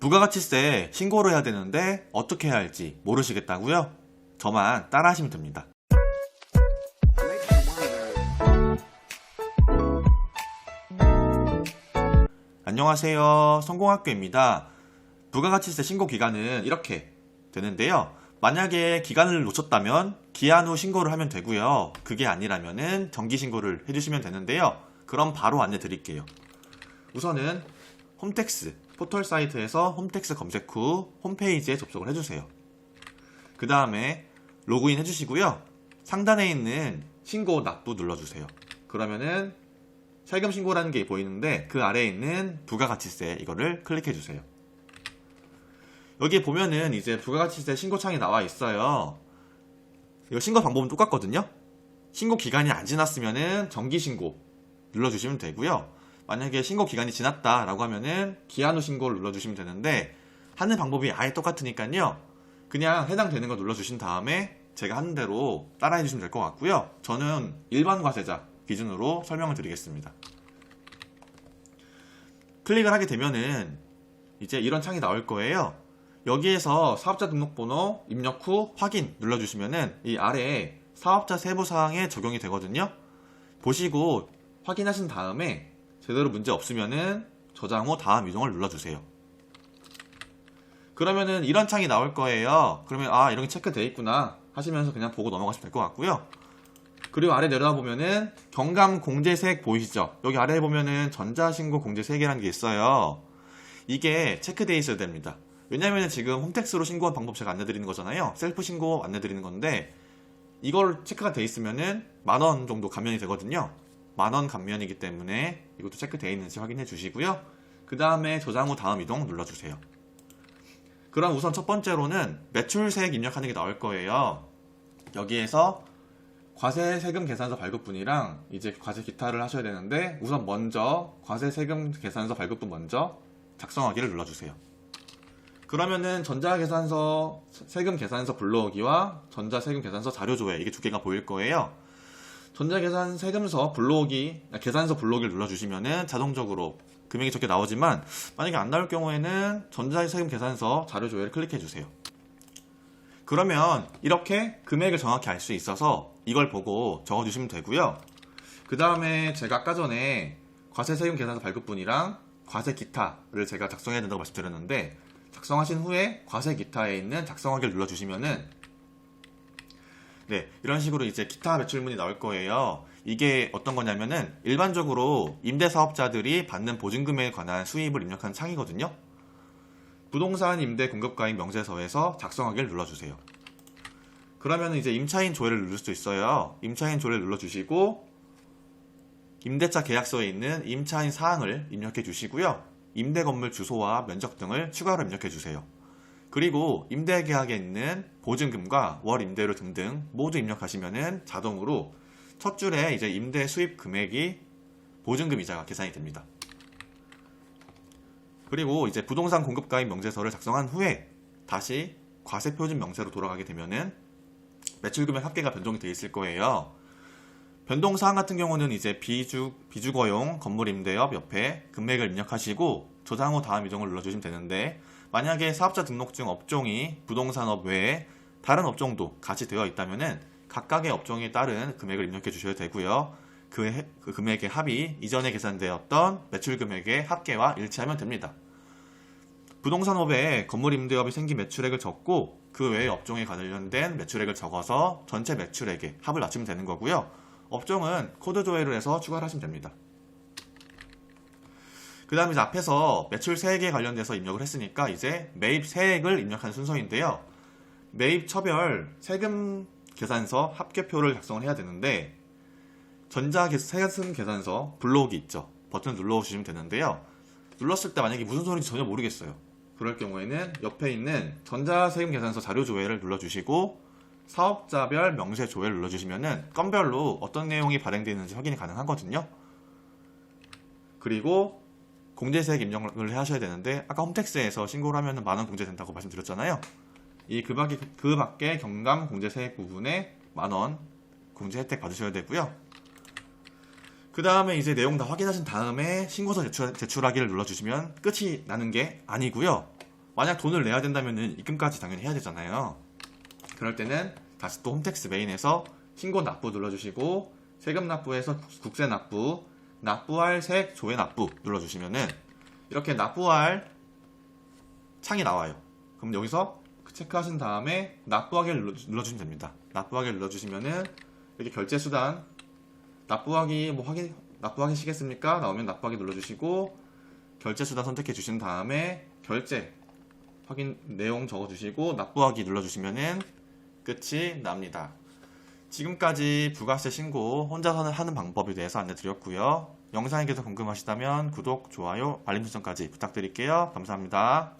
부가가치세 신고를 해야 되는데 어떻게 해야 할지 모르시겠다고요? 저만 따라하시면 됩니다. 안녕하세요, 성공학교입니다. 부가가치세 신고 기간은 이렇게 되는데요. 만약에 기간을 놓쳤다면 기한 후 신고를 하면 되고요. 그게 아니라면 정기신고를 해주시면 되는데요. 그럼 바로 안내 드릴게요. 우선은 홈택스 포털 사이트에서 홈택스 검색 후 홈페이지에 접속을 해주세요. 그 다음에 로그인 해주시고요. 상단에 있는 신고 납부 눌러주세요. 그러면은 세금 신고라는 게 보이는데 그 아래에 있는 부가가치세 이거를 클릭해주세요. 여기에 보면은 이제 부가가치세 신고창이 나와 있어요. 이거 신고 방법은 똑같거든요. 신고 기간이 안 지났으면은 정기신고 눌러주시면 되고요. 만약에 신고 기간이 지났다 라고 하면은 기한 후 신고를 눌러주시면 되는데 하는 방법이 아예 똑같으니까요. 그냥 해당되는 거 눌러주신 다음에 제가 하는 대로 따라해 주시면 될 것 같고요. 저는 일반 과세자 기준으로 설명을 드리겠습니다. 클릭을 하게 되면은 이제 이런 창이 나올 거예요. 여기에서 사업자 등록번호 입력 후 확인 눌러주시면은 이 아래에 사업자 세부사항에 적용이 되거든요. 보시고 확인하신 다음에 제대로 문제 없으면은 저장 후 다음 이동을 눌러주세요. 그러면은 이런 창이 나올 거예요. 그러면 이런 게 체크되어 있구나 하시면서 그냥 보고 넘어가시면 될 것 같고요. 그리고 아래 내려다 보면은 경감 공제세액 보이시죠? 여기 아래에 보면은 전자신고 공제세액이라는 게 있어요. 이게 체크되어 있어야 됩니다. 왜냐면 지금 홈택스로 신고한 방법 제가 안내드리는 거잖아요. 셀프 신고 안내드리는 건데 이걸 체크가 돼 있으면은 10,000원 정도 감면이 되거든요. 10,000원 감면이기 때문에 이것도 체크되어 있는지 확인해 주시고요. 그 다음에 저장 후 다음 이동 눌러주세요. 그럼 우선 첫 번째로는 매출세액 입력하는 게 나올 거예요. 여기에서 과세세금 계산서 발급분이랑 이제 과세 기타를 하셔야 되는데 우선 먼저 과세세금 계산서 발급분 먼저 작성하기를 눌러주세요. 그러면은 전자계산서 세금 계산서 불러오기와 전자세금 계산서 자료조회 이게 두 개가 보일 거예요. 전자계산 세금서 불러오기, 계산서 불러오기를 눌러주시면은 자동적으로 금액이 적게 나오지만 만약에 안 나올 경우에는 전자세금 계산서 자료조회를 클릭해주세요. 그러면 이렇게 금액을 정확히 알 수 있어서 이걸 보고 적어주시면 되고요. 그 다음에 제가 아까 전에 과세세금 계산서 발급분이랑 과세 기타를 제가 작성해야 된다고 말씀드렸는데 작성하신 후에 과세 기타에 있는 작성하기를 눌러주시면은 이런 식으로 이제 기타 매출문이 나올 거예요. 이게 어떤 거냐면은 일반적으로 임대사업자들이 받는 보증금에 관한 수입을 입력한 창이거든요. 부동산 임대 공급가입 명세서에서 작성하기를 눌러주세요. 그러면 이제 임차인 조회를 누를 수 있어요. 임차인 조회를 눌러주시고 임대차 계약서에 있는 임차인 사항을 입력해 주시고요. 임대 건물 주소와 면적 등을 추가로 입력해 주세요. 그리고 임대계약에 있는 보증금과 월 임대료 등등 모두 입력하시면은 자동으로 첫 줄에 이제 임대 수입 금액이 보증금 이자가 계산이 됩니다. 그리고 이제 부동산 공급가입 명세서를 작성한 후에 다시 과세표준 명세로 돌아가게 되면은 매출금액 합계가 변동이 되어 있을 거예요. 변동사항 같은 경우는 이제 비주거용 건물 임대업 옆에 금액을 입력하시고 저장 후 다음 이동을 눌러주시면 되는데 만약에 사업자 등록증 업종이 부동산업 외에 다른 업종도 같이 되어 있다면은 각각의 업종에 따른 금액을 입력해 주셔야 되고요. 그 금액의 합이 이전에 계산되었던 매출 금액의 합계와 일치하면 됩니다. 부동산업에 건물 임대업이 생긴 매출액을 적고 그 외의 업종에 관련된 매출액을 적어서 전체 매출액의 합을 맞추면 되는 거고요. 업종은 코드 조회를 해서 추가를 하시면 됩니다. 그 다음에 이제 앞에서 매출 세액에 관련돼서 입력을 했으니까 이제 매입 세액을 입력하는 순서인데요. 매입 처별 세금 계산서 합계표를 작성을 해야 되는데 전자세금 계산서 불러오기 있죠. 버튼 눌러주시면 되는데요. 눌렀을 때 만약에 무슨 소리인지 전혀 모르겠어요. 그럴 경우에는 옆에 있는 전자세금 계산서 자료조회를 눌러주시고 사업자별 명세조회를 눌러주시면은 건별로 어떤 내용이 발행되어 있는지 확인이 가능하거든요. 그리고 공제세액 입력을 하셔야 되는데 아까 홈택스에서 신고를 하면 10,000원 공제된다고 말씀드렸잖아요. 그 밖에 경감 공제세액 부분에 10,000원 공제 혜택 받으셔야 되고요. 그 다음에 이제 내용 다 확인하신 다음에 신고서 제출하기를 눌러주시면 끝이 나는 게 아니고요. 만약 돈을 내야 된다면은 입금까지 당연히 해야 되잖아요. 그럴 때는 다시 또 홈택스 메인에서 신고 납부 눌러주시고 세금 납부에서 국세 납부, 납부할 색 조회 납부 눌러주시면은 이렇게 납부할 창이 나와요. 그럼 여기서 체크하신 다음에 납부하기를 눌러주시면 됩니다. 납부하기를 눌러주시면은 이렇게 결제 수단 납부하기 납부하시겠습니까? 나오면 납부하기 눌러주시고 결제 수단 선택해 주신 다음에 결제 확인 내용 적어주시고 납부하기 눌러주시면은 끝이 납니다. 지금까지 부가세 신고 혼자서 하는 방법에 대해서 안내드렸고요. 영상에 대해서 궁금하시다면 구독, 좋아요, 알림 설정까지 부탁드릴게요. 감사합니다.